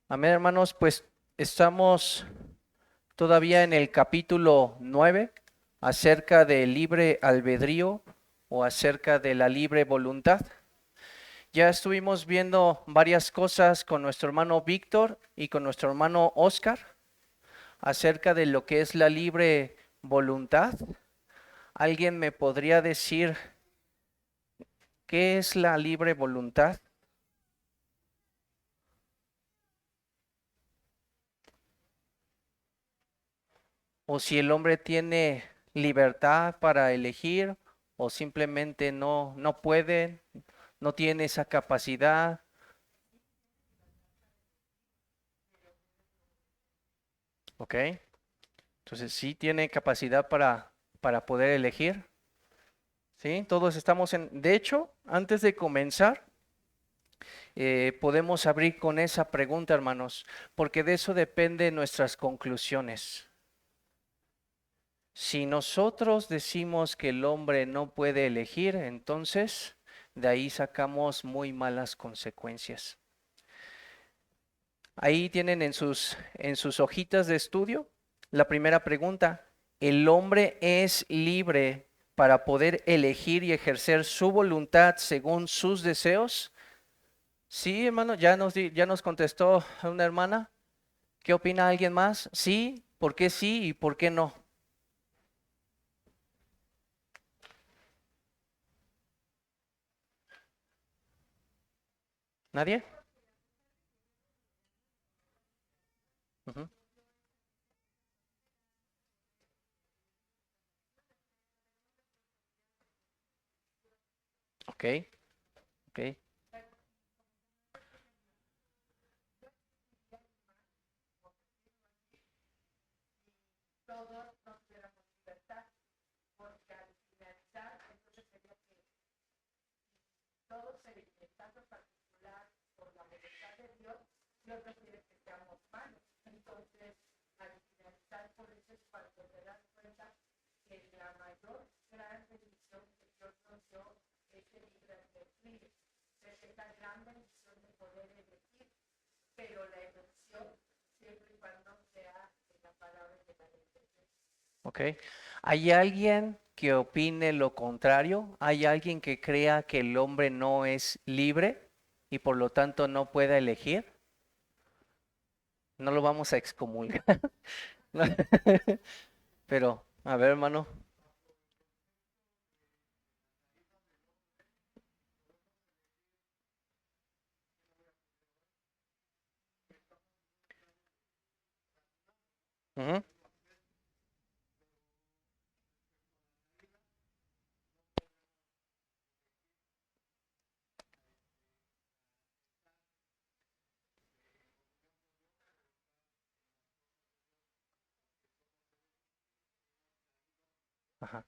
Amén, hermanos, pues estamos todavía en el capítulo 9 acerca del libre albedrío o acerca de la libre voluntad. Ya estuvimos viendo varias cosas con nuestro hermano Víctor y con nuestro hermano Oscar acerca de lo que es la libre voluntad. ¿Alguien me podría decir qué es la libre voluntad? O si el hombre tiene libertad para elegir o simplemente no puede, no tiene esa capacidad. ¿Ok? Entonces sí tiene capacidad para poder elegir. ¿Sí? Todos estamos en... De hecho, antes de comenzar, podemos abrir con esa pregunta, hermanos, porque de eso depende nuestras conclusiones. Si nosotros decimos que el hombre no puede elegir, entonces de ahí sacamos muy malas consecuencias. Ahí tienen en sus hojitas de estudio la primera pregunta. ¿El hombre es libre para poder elegir y ejercer su voluntad según sus deseos? Sí, hermano, ya nos contestó una hermana. ¿Qué opina alguien más? Sí, ¿por qué sí y por qué no? ¿Nadie? Ujú. Ok, ok. Ok. ¿Hay alguien que opine lo contrario? ¿Hay alguien que crea que el hombre no es libre y por lo tanto no pueda elegir? No lo vamos a excomulgar. Pero, a ver, hermano. Ujú. Ajá,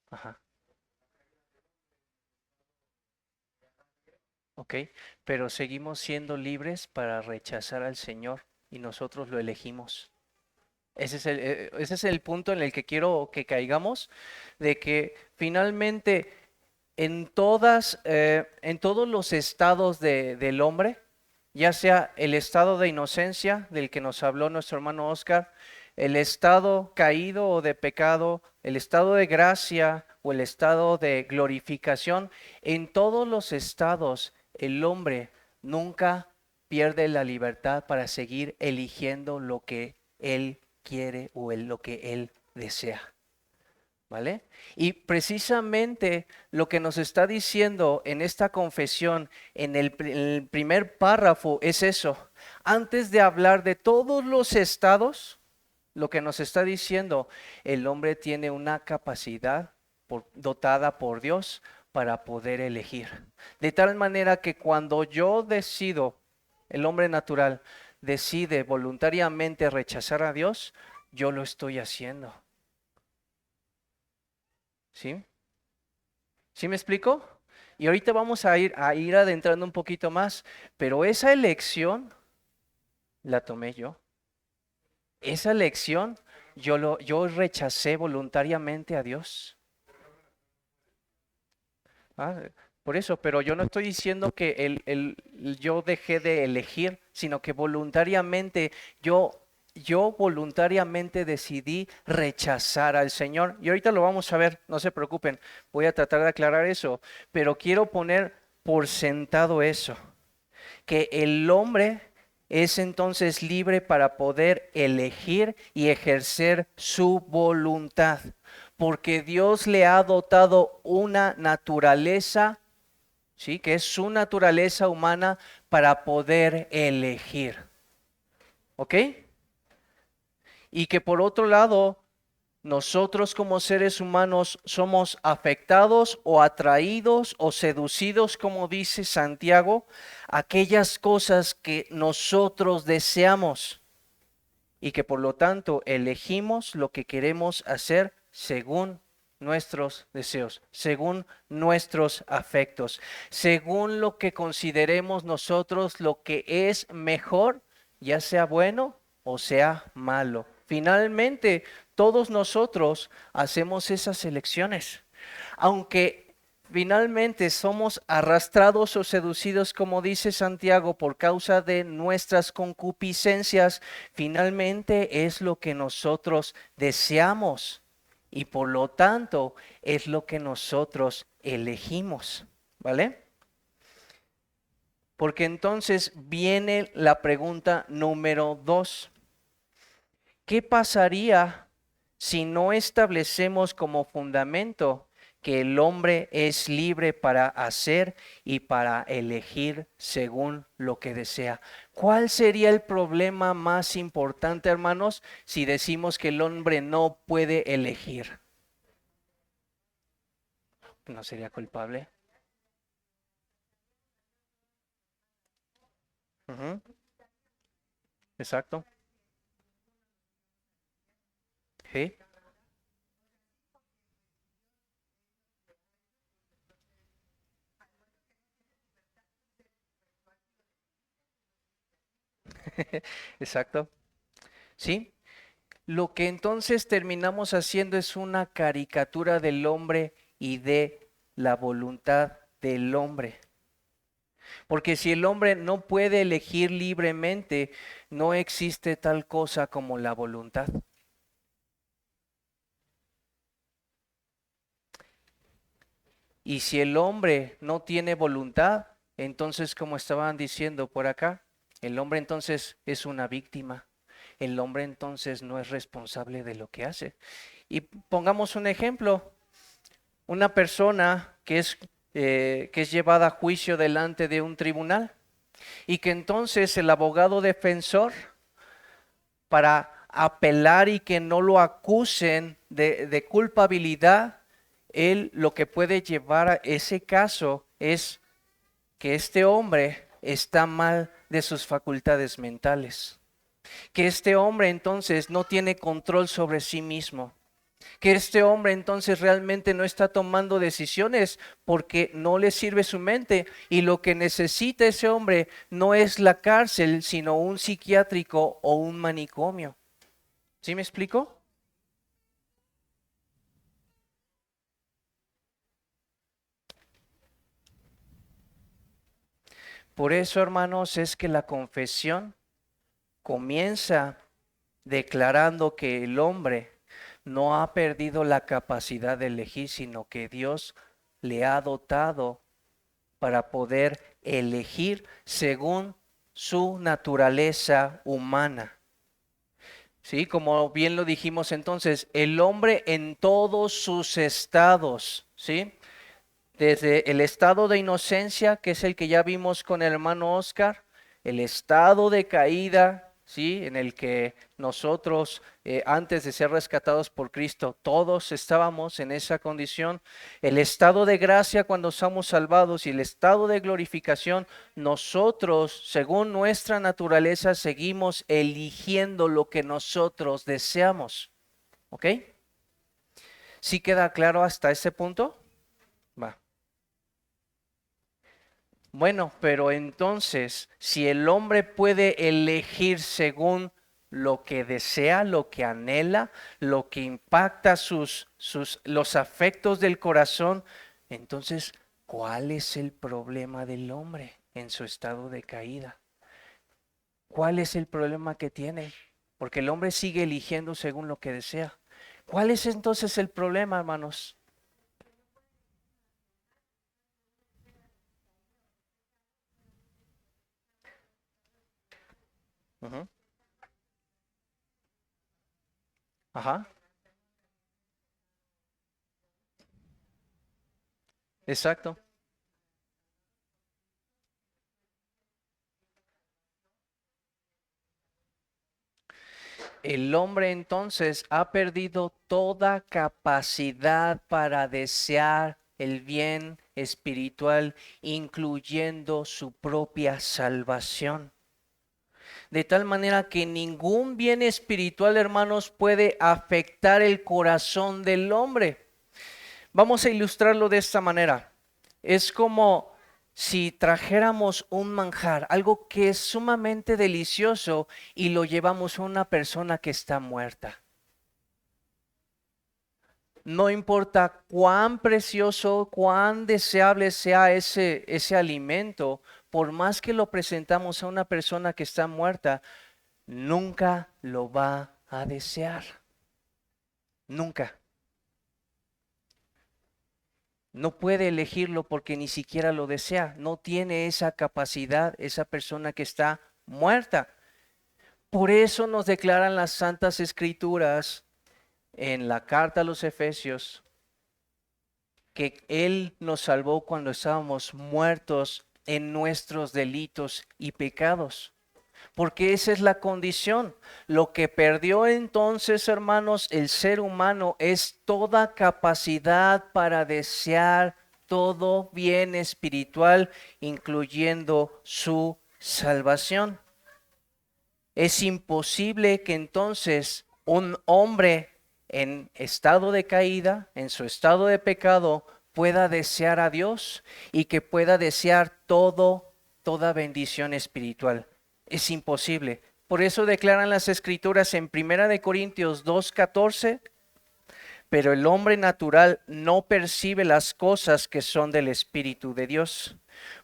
ajá. Ok, pero seguimos siendo libres para rechazar al Señor y nosotros lo elegimos. Ese es el punto en el que quiero que caigamos, de que finalmente en todos los estados del hombre, ya sea el estado de inocencia del que nos habló nuestro hermano Oscar, el estado caído o de pecado, el estado de gracia o el estado de glorificación, en todos los estados el hombre nunca pierde la libertad para seguir eligiendo lo que él quiere o lo que él desea. ¿Vale? Y precisamente lo que nos está diciendo en esta confesión, en el primer párrafo, es eso. Antes de hablar de todos los estados, lo que nos está diciendo, el hombre tiene una capacidad dotada por Dios para poder elegir. De tal manera que cuando yo decido, el hombre natural decide voluntariamente rechazar a Dios, yo lo estoy haciendo. ¿Sí? ¿Sí me explico? Y ahorita vamos a ir adentrando un poquito más, pero esa elección la tomé yo. Esa elección yo rechacé voluntariamente a Dios. ¿Ah? Por eso, pero yo no estoy diciendo que yo dejé de elegir, sino que voluntariamente yo voluntariamente decidí rechazar al Señor. Y ahorita lo vamos a ver, no se preocupen, voy a tratar de aclarar eso, pero quiero poner por sentado eso, que el hombre es entonces libre para poder elegir y ejercer su voluntad, porque Dios le ha dotado una naturaleza, ¿sí? Que es su naturaleza humana para poder elegir. ¿Ok? Y que por otro lado, nosotros como seres humanos somos afectados o atraídos o seducidos, como dice Santiago, a aquellas cosas que nosotros deseamos y que por lo tanto elegimos lo que queremos hacer según nuestros deseos, según nuestros afectos, según lo que consideremos nosotros lo que es mejor, ya sea bueno o sea malo. Finalmente, todos nosotros hacemos esas elecciones, aunque finalmente somos arrastrados o seducidos, como dice Santiago, por causa de nuestras concupiscencias. Finalmente es lo que nosotros deseamos y por lo tanto es lo que nosotros elegimos, ¿vale? Porque entonces viene la pregunta número 2. ¿Qué pasaría si no establecemos como fundamento que el hombre es libre para hacer y para elegir según lo que desea? ¿Cuál sería el problema más importante, hermanos, si decimos que el hombre no puede elegir? ¿No sería culpable? Ujú, exacto. Sí, exacto. Sí. Lo que entonces terminamos haciendo es una caricatura del hombre y de la voluntad del hombre. Porque si el hombre no puede elegir libremente, no existe tal cosa como la voluntad. Y si el hombre no tiene voluntad, entonces como estaban diciendo por acá, el hombre entonces es una víctima. El hombre entonces no es responsable de lo que hace. Y pongamos un ejemplo. Una persona que es llevada a juicio delante de un tribunal y que entonces el abogado defensor, para apelar y que no lo acusen de culpabilidad, él lo que puede llevar a ese caso es que este hombre está mal de sus facultades mentales, que este hombre entonces no tiene control sobre sí mismo, que este hombre entonces realmente no está tomando decisiones porque no le sirve su mente y lo que necesita ese hombre no es la cárcel, sino un psiquiátrico o un manicomio. ¿Sí me explico? Por eso, hermanos, es que la confesión comienza declarando que el hombre no ha perdido la capacidad de elegir, sino que Dios le ha dotado para poder elegir según su naturaleza humana. Sí, como bien lo dijimos entonces, el hombre en todos sus estados, ¿sí? Desde el estado de inocencia, que es el que ya vimos con el hermano Oscar, el estado de caída, ¿sí? En el que nosotros, antes de ser rescatados por Cristo, todos estábamos en esa condición, el estado de gracia cuando somos salvados y el estado de glorificación, nosotros, según nuestra naturaleza, seguimos eligiendo lo que nosotros deseamos, ¿ok? ¿Sí queda claro hasta ese punto? Va. Bueno, pero entonces, si el hombre puede elegir según lo que desea, lo que anhela, lo que impacta los afectos del corazón, entonces, ¿Cuál es el problema del hombre en su estado de caída? ¿Cuál es el problema que tiene? Porque el hombre sigue eligiendo según lo que desea. ¿Cuál es entonces el problema, hermanos? Ujú. Ajá, exacto. El hombre entonces ha perdido toda capacidad para desear el bien espiritual, incluyendo su propia salvación. De tal manera que ningún bien espiritual, hermanos, puede afectar el corazón del hombre. Vamos a ilustrarlo de esta manera. Es como si trajéramos un manjar, algo que es sumamente delicioso, y lo llevamos a una persona que está muerta. No importa cuán precioso, cuán deseable sea ese alimento, por más que lo presentamos a una persona que está muerta, nunca lo va a desear. Nunca. No puede elegirlo porque ni siquiera lo desea. No tiene esa capacidad esa persona que está muerta. Por eso nos declaran las Santas Escrituras en la carta a los Efesios que Él nos salvó cuando estábamos muertos en nuestros delitos y pecados. Porque esa es la condición. Lo que perdió entonces, hermanos, el ser humano es toda capacidad para desear todo bien espiritual, incluyendo su salvación. Es imposible que entonces un hombre en estado de caída, en su estado de pecado, pueda desear a Dios y que pueda desear toda bendición espiritual. Es imposible. Por eso declaran las Escrituras en 1 Corintios 2:14, pero el hombre natural no percibe las cosas que son del Espíritu de Dios,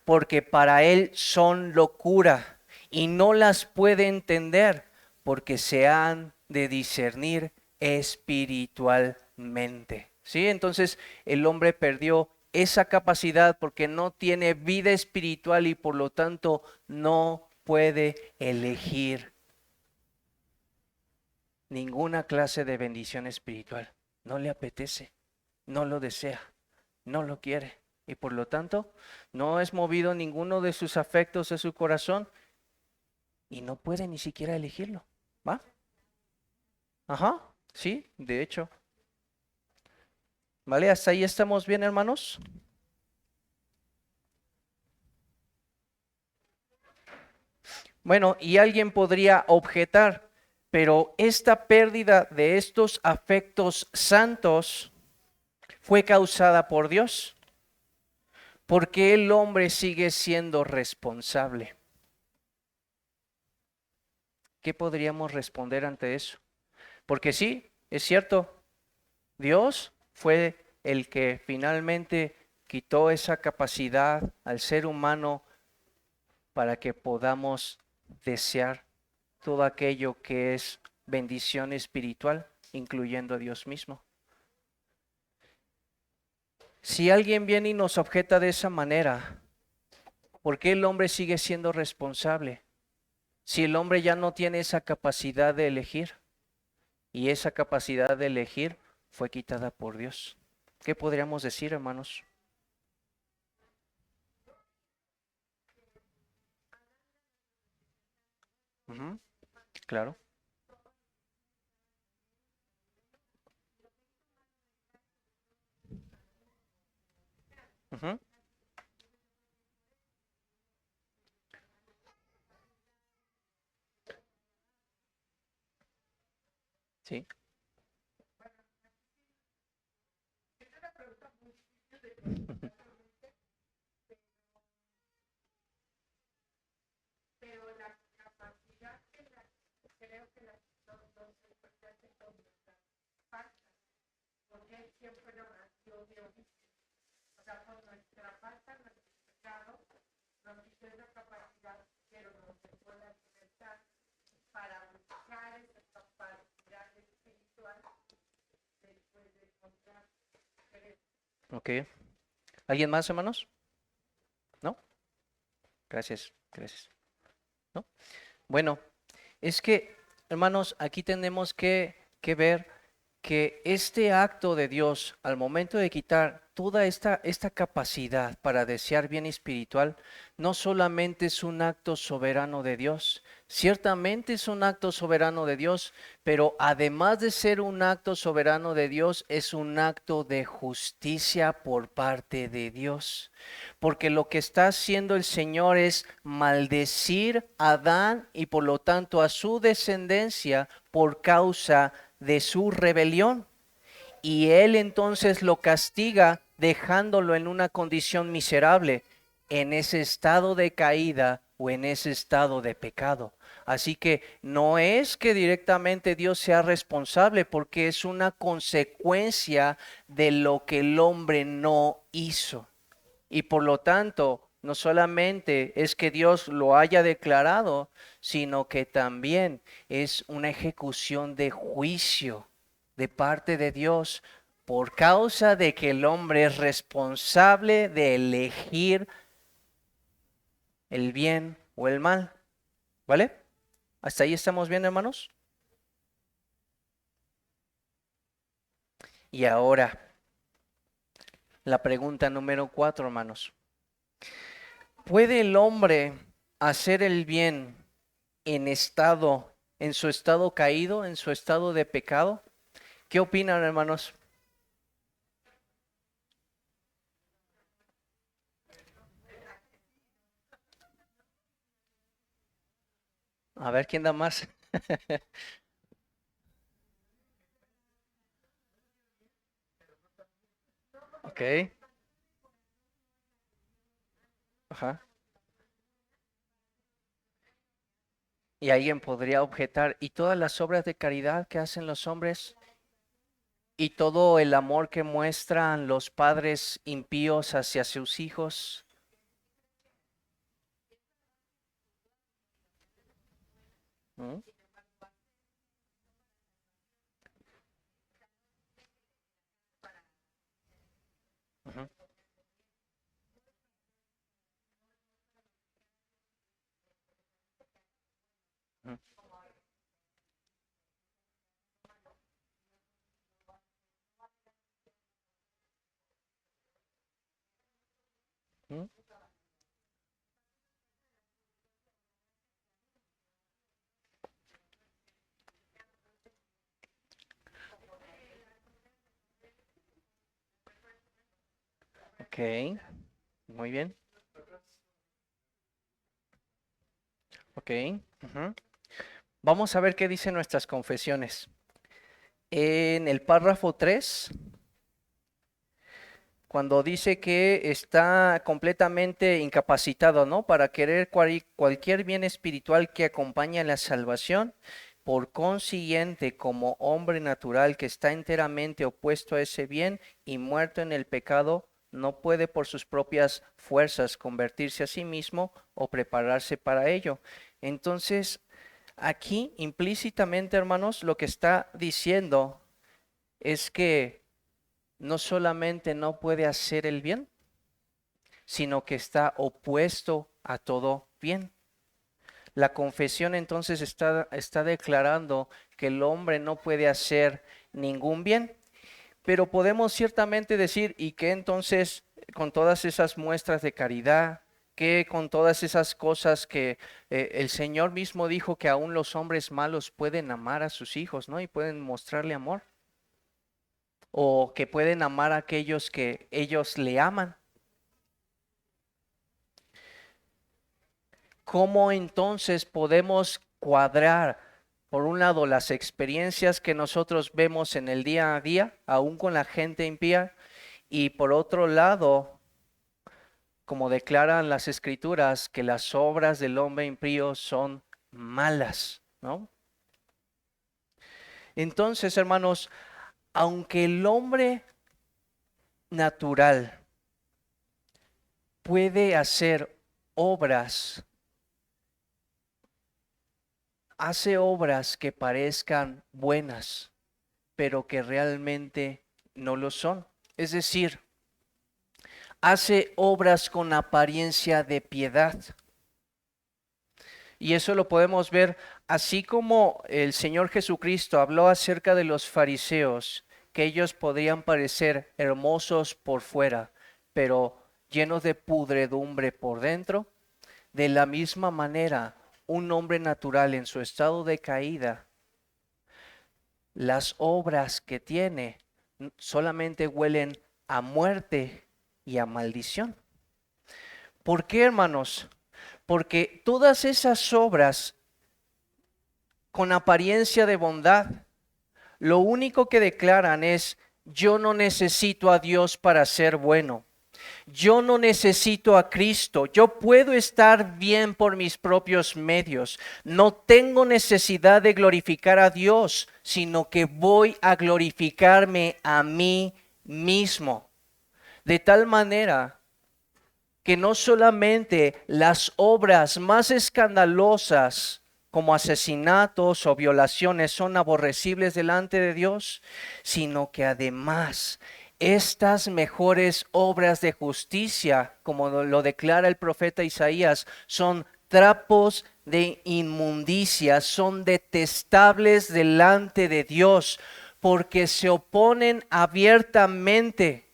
porque para él son locura y no las puede entender, porque se han de discernir espiritualmente. ¿Sí? Entonces el hombre perdió esa capacidad porque no tiene vida espiritual y por lo tanto no puede elegir ninguna clase de bendición espiritual. No le apetece, no lo desea, no lo quiere. Y por lo tanto, no es movido ninguno de sus afectos de su corazón y no puede ni siquiera elegirlo. ¿Va? Ajá, sí, de hecho. ¿Vale? ¿Hasta ahí estamos bien, hermanos? Bueno, y alguien podría objetar, pero esta pérdida de estos afectos santos fue causada por Dios. ¿Por qué el hombre sigue siendo responsable? ¿Qué podríamos responder ante eso? Porque sí, es cierto, Dios fue el que finalmente quitó esa capacidad al ser humano para que podamos desear todo aquello que es bendición espiritual, incluyendo a Dios mismo. Si alguien viene y nos objeta de esa manera, ¿por qué el hombre sigue siendo responsable? Si el hombre ya no tiene esa capacidad de elegir y esa capacidad de elegir fue quitada por Dios. ¿Qué podríamos decir, hermanos? Ujú, claro. Ujú, sí. Ok. ¿Alguien más, hermanos? ¿No? Gracias, gracias. ¿No? Bueno, es que, hermanos, aquí tenemos que ver que este acto de Dios, al momento de quitar toda esta capacidad para desear bien espiritual, no solamente es un acto soberano de Dios, ciertamente es un acto soberano de Dios, pero además de ser un acto soberano de Dios, es un acto de justicia por parte de Dios. Porque lo que está haciendo el Señor es maldecir a Adán y por lo tanto a su descendencia por causa de su rebelión. Y Él entonces lo castiga dejándolo en una condición miserable, en ese estado de caída o en ese estado de pecado. Así que no es que directamente Dios sea responsable, porque es una consecuencia de lo que el hombre no hizo. Y por lo tanto, no solamente es que Dios lo haya declarado, sino que también es una ejecución de juicio de parte de Dios por causa de que el hombre es responsable de elegir el bien o el mal. ¿Vale? ¿Hasta ahí estamos bien, hermanos? Y ahora, la pregunta número 4, hermanos. ¿Puede el hombre hacer el bien en su estado caído, en su estado de pecado? ¿Qué opinan, hermanos? A ver quién da más. Ok, ajá. Y alguien podría objetar, ¿y todas las obras de caridad que hacen los hombres? ¿Y todo el amor que muestran los padres impíos hacia sus hijos? ¿Mm? Ujú, ujú, ujú. Ok, muy bien. Ok, ujú. Vamos a ver qué dicen nuestras confesiones. En el párrafo 3, cuando dice que está completamente incapacitado, ¿no? Para querer cualquier bien espiritual que acompañe a la salvación. Por consiguiente, como hombre natural que está enteramente opuesto a ese bien y muerto en el pecado, no puede por sus propias fuerzas convertirse a sí mismo o prepararse para ello. Entonces, aquí implícitamente, hermanos, lo que está diciendo es que no solamente no puede hacer el bien, sino que está opuesto a todo bien. La confesión entonces está declarando que el hombre no puede hacer ningún bien, pero podemos ciertamente decir, ¿y qué entonces con todas esas muestras de caridad? ¿Qué con todas esas cosas que el Señor mismo dijo que aún los hombres malos pueden amar a sus hijos, ¿no? Y pueden mostrarle amor, o que pueden amar a aquellos que ellos le aman. ¿Cómo entonces podemos cuadrar, por un lado, las experiencias que nosotros vemos en el día a día, aún con la gente impía, y por otro lado, como declaran las escrituras, que las obras del hombre impío son malas, ¿no? Entonces, hermanos, aunque el hombre natural puede hacer obras, hace obras que parezcan buenas, pero que realmente no lo son. Es decir, hace obras con apariencia de piedad. Y eso lo podemos ver así como el Señor Jesucristo habló acerca de los fariseos, que ellos podrían parecer hermosos por fuera, pero llenos de pudredumbre por dentro. De la misma manera, un hombre natural en su estado de caída, las obras que tiene solamente huelen a muerte y a maldición. ¿Por qué, hermanos? Porque todas esas obras con apariencia de bondad, lo único que declaran es: yo no necesito a Dios para ser bueno. Yo no necesito a Cristo. Yo puedo estar bien por mis propios medios. No tengo necesidad de glorificar a Dios, sino que voy a glorificarme a mí mismo. De tal manera que no solamente las obras más escandalosas como asesinatos o violaciones son aborrecibles delante de Dios, sino que además estas mejores obras de justicia, como lo declara el profeta Isaías, son trapos de inmundicia, son detestables delante de Dios, porque se oponen abiertamente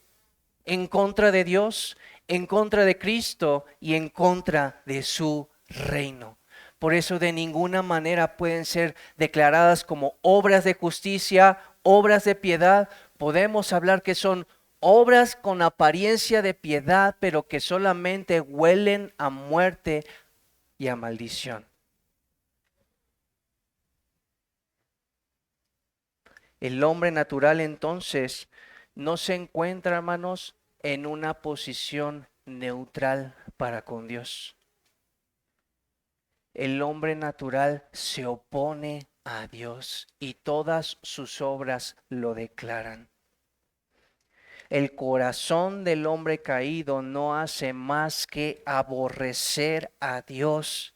en contra de Dios, en contra de Cristo y en contra de su reino. Por eso de ninguna manera pueden ser declaradas como obras de justicia, obras de piedad. Podemos hablar que son obras con apariencia de piedad, pero que solamente huelen a muerte y a maldición. El hombre natural entonces no se encuentra, hermanos, en una posición neutral para con Dios. El hombre natural se opone a Dios y todas sus obras lo declaran. El corazón del hombre caído no hace más que aborrecer a Dios.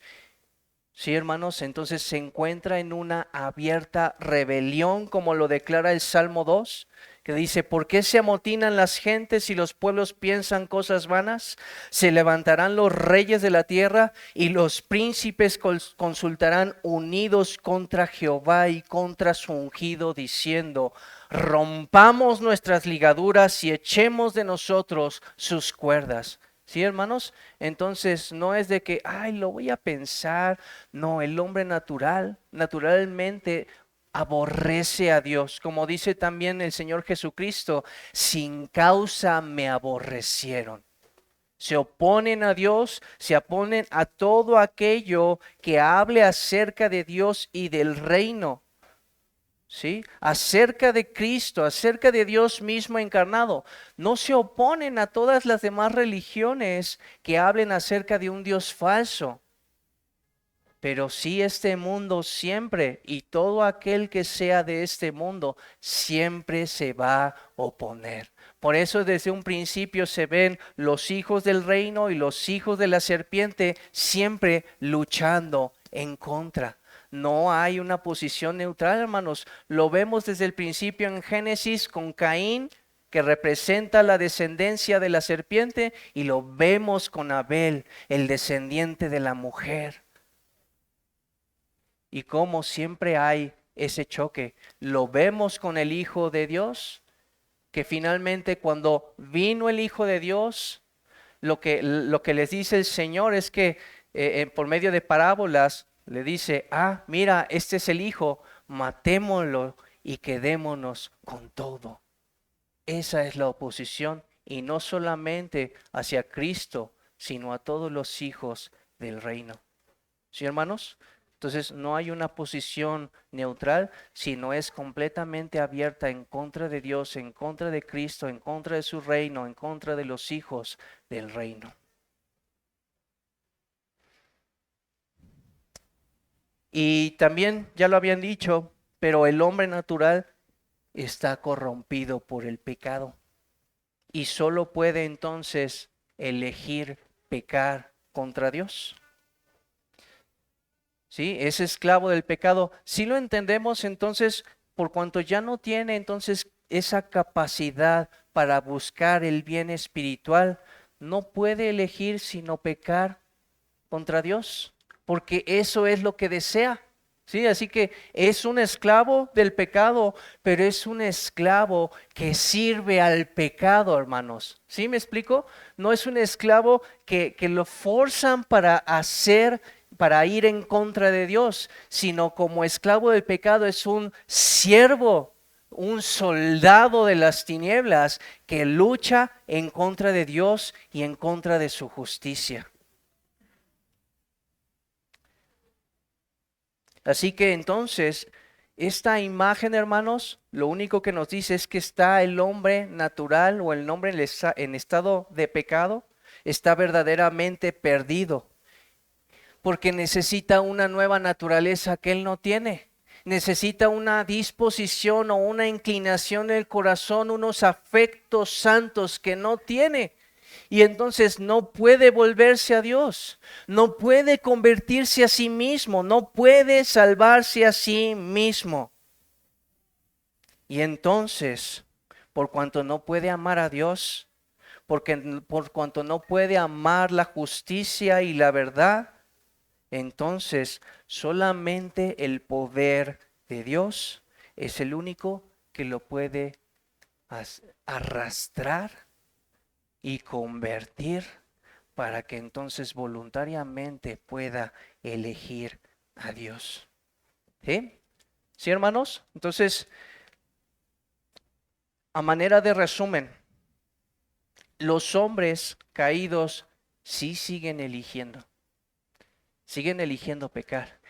Sí, hermanos, entonces se encuentra en una abierta rebelión, como lo declara el Salmo 2, que dice: ¿por qué se amotinan las gentes y los pueblos piensan cosas vanas? Se levantarán los reyes de la tierra y los príncipes consultarán unidos contra Jehová y contra su ungido, diciendo: rompamos nuestras ligaduras y echemos de nosotros sus cuerdas. ¿Sí, hermanos? Entonces no es de que, ay, lo voy a pensar. No, el hombre naturalmente aborrece a Dios. Como dice también el Señor Jesucristo: sin causa me aborrecieron. Se oponen a Dios, se oponen a todo aquello que hable acerca de Dios y del reino. ¿Sí? Acerca de Cristo, acerca de Dios mismo encarnado. No se oponen a todas las demás religiones que hablen acerca de un Dios falso. Pero sí, este mundo siempre, y todo aquel que sea de este mundo, siempre se va a oponer. Por eso desde un principio se ven los hijos del reino y los hijos de la serpiente siempre luchando en contra. No hay una posición neutral, hermanos. Lo vemos desde el principio en Génesis con Caín, que representa la descendencia de la serpiente, y lo vemos con Abel, el descendiente de la mujer. Y como siempre hay ese choque, lo vemos con el Hijo de Dios, que finalmente cuando vino el Hijo de Dios, lo que les dice el Señor es que por medio de parábolas le dice: ah, mira, este es el Hijo, matémoslo y quedémonos con todo. Esa es la oposición, y no solamente hacia Cristo, sino a todos los hijos del reino. ¿Sí, hermanos? Entonces no hay una posición neutral, sino es completamente abierta en contra de Dios, en contra de Cristo, en contra de su reino, en contra de los hijos del reino. Y también ya lo habían dicho, pero el hombre natural está corrompido por el pecado y solo puede entonces elegir pecar contra Dios. ¿Sí? Es esclavo del pecado. Si lo entendemos, entonces, por cuanto ya no tiene entonces esa capacidad para buscar el bien espiritual, no puede elegir sino pecar contra Dios, porque eso es lo que desea. Sí, así que es un esclavo del pecado, pero es un esclavo que sirve al pecado, hermanos. ¿Sí me explico? No es un esclavo que lo forzan para ir en contra de Dios, sino como esclavo del pecado es un siervo, un soldado de las tinieblas que lucha en contra de Dios y en contra de su justicia. Así que entonces, esta imagen, hermanos, lo único que nos dice es que está el hombre natural o el hombre en estado de pecado, está verdaderamente perdido, porque necesita una nueva naturaleza que él no tiene. Necesita una disposición o una inclinación del corazón, unos afectos santos que no tiene. Y entonces no puede volverse a Dios, no puede convertirse a sí mismo, no puede salvarse a sí mismo. Y entonces, por cuanto no puede amar a Dios, por cuanto no puede amar la justicia y la verdad, entonces solamente el poder de Dios es el único que lo puede arrastrar y convertir para que entonces voluntariamente pueda elegir a Dios. ¿Sí? ¿Sí, hermanos? Entonces, a manera de resumen, los hombres caídos sí siguen eligiendo pecar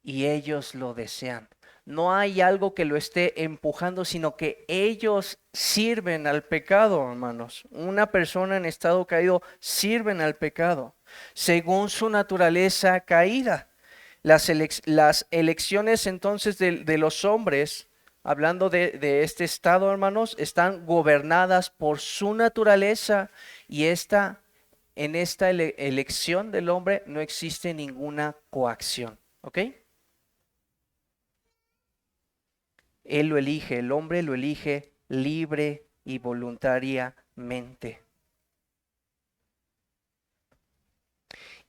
y ellos lo desean. No hay algo que lo esté empujando, sino que ellos sirven al pecado, hermanos. Una persona en estado caído sirven al pecado, según su naturaleza caída. Las elecciones entonces de los hombres, hablando de este estado, hermanos, están gobernadas por su naturaleza y en esta elección del hombre no existe ninguna coacción. ¿Ok? Él lo elige, el hombre lo elige libre y voluntariamente.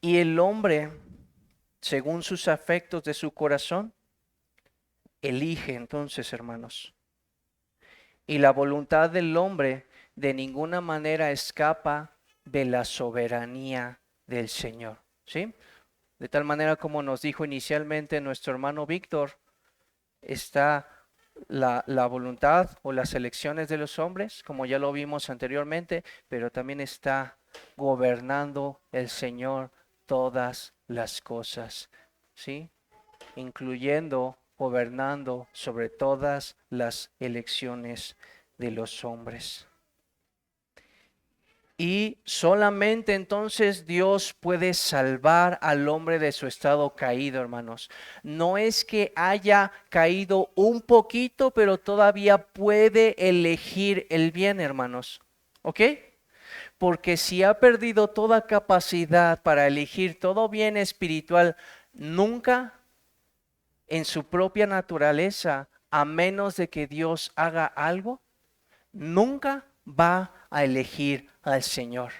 Y el hombre, según sus afectos de su corazón, elige entonces, hermanos. Y la voluntad del hombre de ninguna manera escapa de la soberanía del Señor. ¿Sí? De tal manera como nos dijo inicialmente nuestro hermano Víctor, está la voluntad o las elecciones de los hombres, como ya lo vimos anteriormente, pero también está gobernando el Señor todas las cosas, ¿sí? Incluyendo, gobernando sobre todas las elecciones de los hombres. Y solamente entonces Dios puede salvar al hombre de su estado caído, hermanos. No es que haya caído un poquito, pero todavía puede elegir el bien, hermanos. ¿Ok? Porque si ha perdido toda capacidad para elegir todo bien espiritual, nunca en su propia naturaleza, a menos de que Dios haga algo, nunca va a elegir al Señor.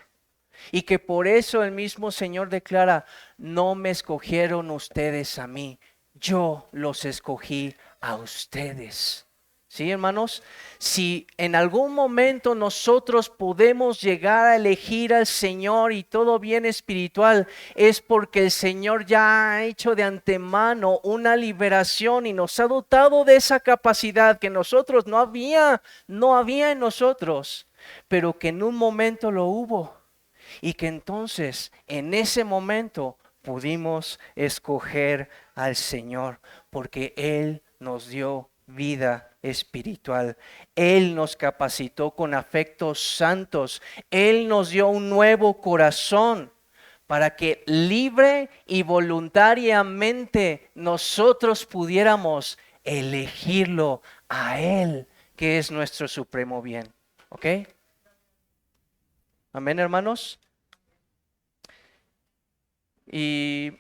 Y que por eso el mismo Señor declara, no me escogieron ustedes a mí, yo los escogí a ustedes. ¿Sí, hermanos? Si en algún momento nosotros podemos llegar a elegir al Señor y todo bien espiritual, es porque el Señor ya ha hecho de antemano una liberación y nos ha dotado de esa capacidad que nosotros no había en nosotros, pero que en un momento lo hubo. Y que entonces en ese momento pudimos escoger al Señor porque Él nos dio vida espiritual. Él nos capacitó con afectos santos. Él nos dio un nuevo corazón para que libre y voluntariamente nosotros pudiéramos elegirlo a Él, que es nuestro supremo bien. ¿Ok? Amén, hermanos. Y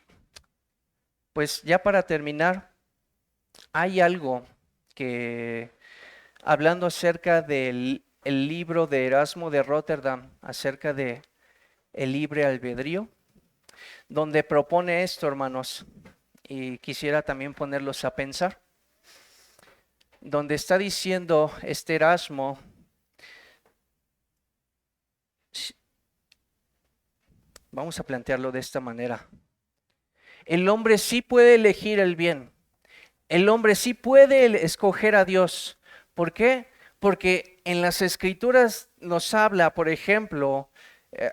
pues ya para terminar, hay algo que, hablando acerca del el libro de Erasmo de Rotterdam, acerca el libre albedrío, donde propone esto, hermanos, y quisiera también ponerlos a pensar, donde está diciendo este Erasmo, vamos a plantearlo de esta manera. El hombre sí puede elegir el bien. El hombre sí puede escoger a Dios. ¿Por qué? Porque en las Escrituras nos habla, por ejemplo,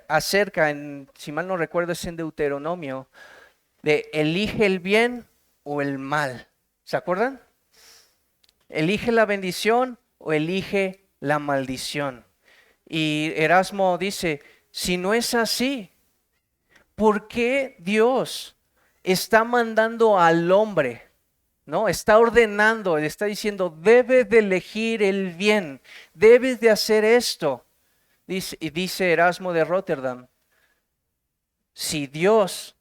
acerca, si mal no recuerdo, es en Deuteronomio, de elige el bien o el mal. ¿Se acuerdan? Elige la bendición o elige la maldición. Y Erasmo dice, si no es así, ¿por qué Dios está mandando al hombre? ¿No? Está ordenando, le está diciendo, debes de elegir el bien, debes de hacer esto. Y dice Erasmo de Rotterdam, si Dios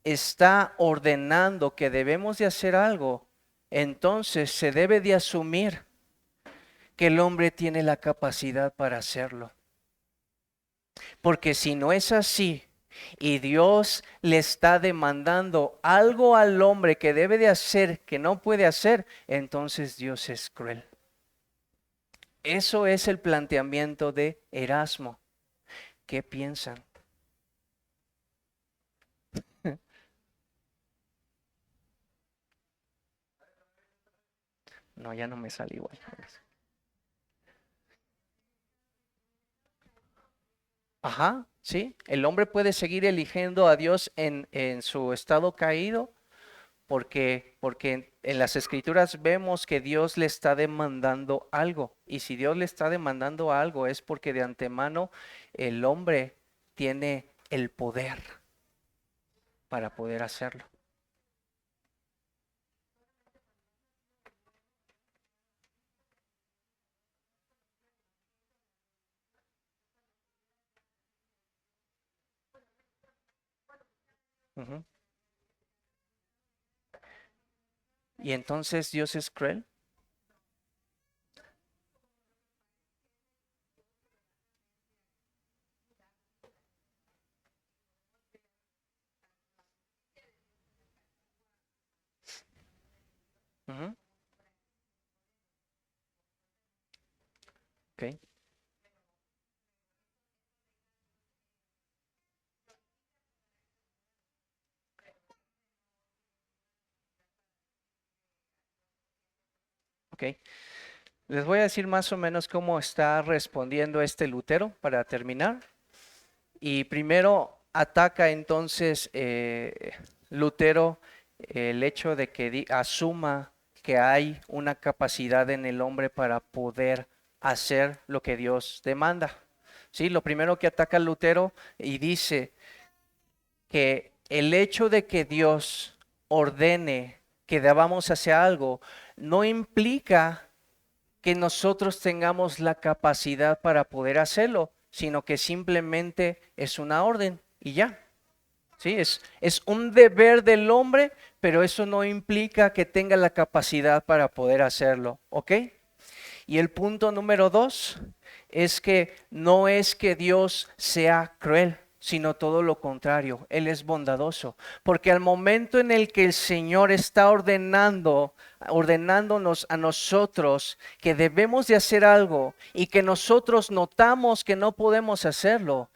está ordenando que debemos de hacer algo, entonces se debe de asumir que el hombre tiene la capacidad para hacerlo. Porque si no es así, y Dios le está demandando algo al hombre que debe de hacer, que no puede hacer, entonces Dios es cruel. Eso es el planteamiento de Erasmo. ¿Qué piensan? No, ya no me sale igual. Ajá, sí. El hombre puede seguir eligiendo a Dios en su estado caído porque en las Escrituras vemos que Dios le está demandando algo. Y si Dios le está demandando algo es porque de antemano el hombre tiene el poder para poder hacerlo. Ujú. Y entonces Dios es cruel. Ujú. Ok. Ok. Les voy a decir más o menos cómo está respondiendo este Lutero para terminar. Y primero ataca entonces Lutero el hecho de que asuma que hay una capacidad en el hombre para poder hacer lo que Dios demanda. Sí, lo primero que ataca Lutero y dice que el hecho de que Dios ordene que debamos hacer algo no implica que nosotros tengamos la capacidad para poder hacerlo, sino que simplemente es una orden y ya. Sí, es un deber del hombre, pero eso no implica que tenga la capacidad para poder hacerlo, ¿ok? Y el punto número 2 es que no es que Dios sea cruel, sino todo lo contrario, Él es bondadoso. Porque al momento en el que el Señor está ordenándonos a nosotros que debemos de hacer algo y que nosotros notamos que no podemos hacerlo,